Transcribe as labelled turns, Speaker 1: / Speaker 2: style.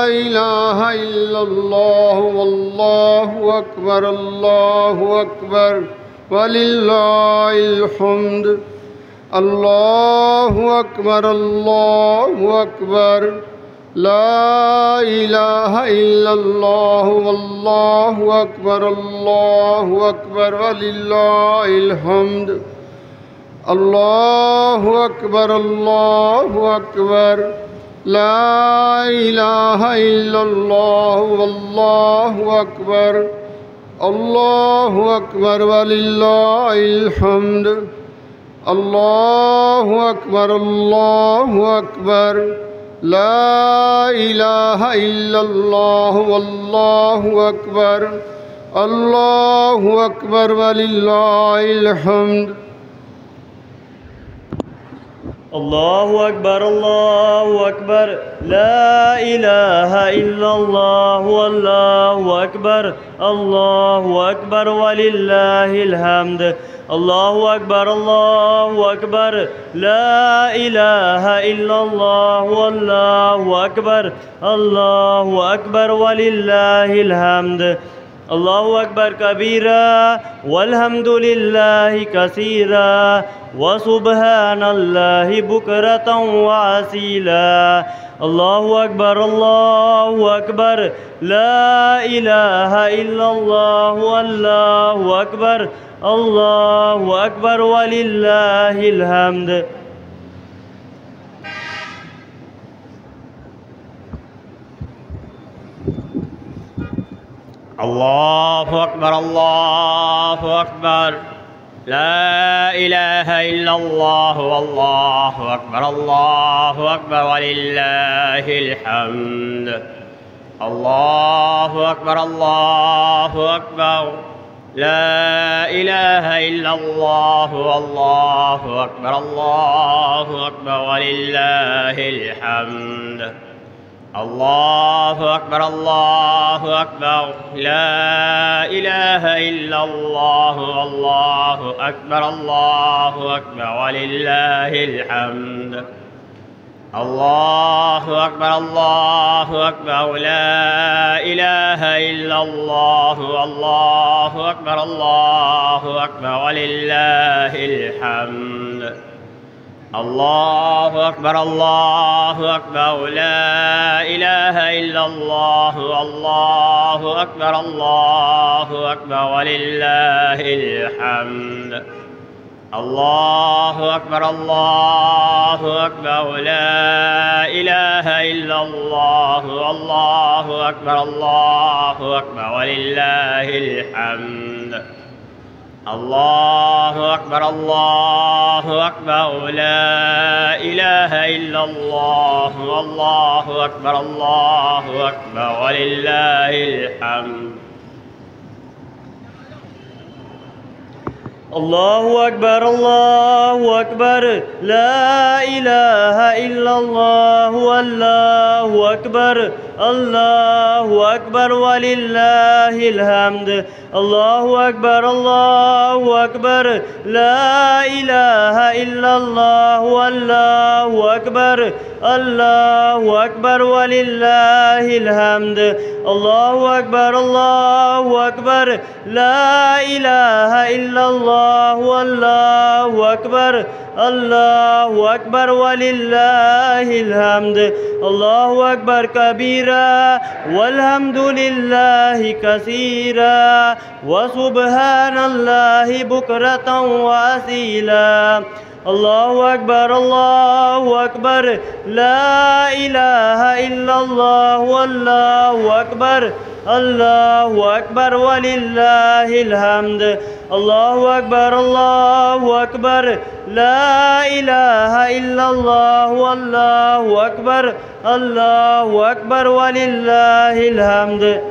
Speaker 1: إله إلا الله والله أكبر الله أكبر ولله الحمد الله أكبر الله أكبر لا إله إلا الله والله أكبر الله أكبر ولله الحمد الله أكبر الله أكبر لا إله إلا الله والله أكبر الله أكبر ولله الحمد الله أكبر الله أكبر لا إله إلا الله والله أكبر الله أكبر ولله الحمد
Speaker 2: الله أكبر الله أكبر لا إله إلا الله والله أكبر الله أكبر ولله الحمد الله أكبر الله أكبر لا إله إلا الله والله أكبر الله أكبر ولله الحمد الله أكبر كبيرا والحمد لله كثيرا وسبحان الله بكرة وأصيلا الله أكبر الله أكبر لا إله إلا الله والله أكبر الله أكبر ولله الحمد
Speaker 3: الله أكبر الله أكبر لا إله إلا الله والله أكبر الله أكبر ولله الحمد الله أكبر الله أكبر لا إله إلا الله والله أكبر الله أكبر ولله الحمد الله أكبر الله أكبر لا إله إلا الله والله أكبر الله أكبر ولله الحمد الله أكبر الله أكبر لا إله إلا الله والله أكبر الله أكبر ولله الحمد الله أكبر الله أكبر لا إله إلا الله والله أكبر الله أكبر ولله الحمد الله أكبر الله أكبر لا إله إلا الله والله أكبر الله أكبر ولله الحمد الله أكبر الله أكبر لا إله إلا الله والله أكبر الله أكبر ولله الحمد
Speaker 2: الله أكبر الله أكبر لا إله إلا الله والله أكبر الله أكبر ولله الحمد الله أكبر الله أكبر لا إله إلا الله والله أكبر الله أكبر ولله الحمد الله أكبر الله أكبر لا إله إلا الله والله أكبر الله أكبر ولله الحمد الله أكبر كبيرا والحمد لله كثيرا وسبحان الله بكرة وأصيلا الله أكبر الله أكبر لا إله إلا الله والله أكبر الله أكبر ولله الحمد الله أكبر الله أكبر لا إله إلا الله والله أكبر الله أكبر ولله الحمد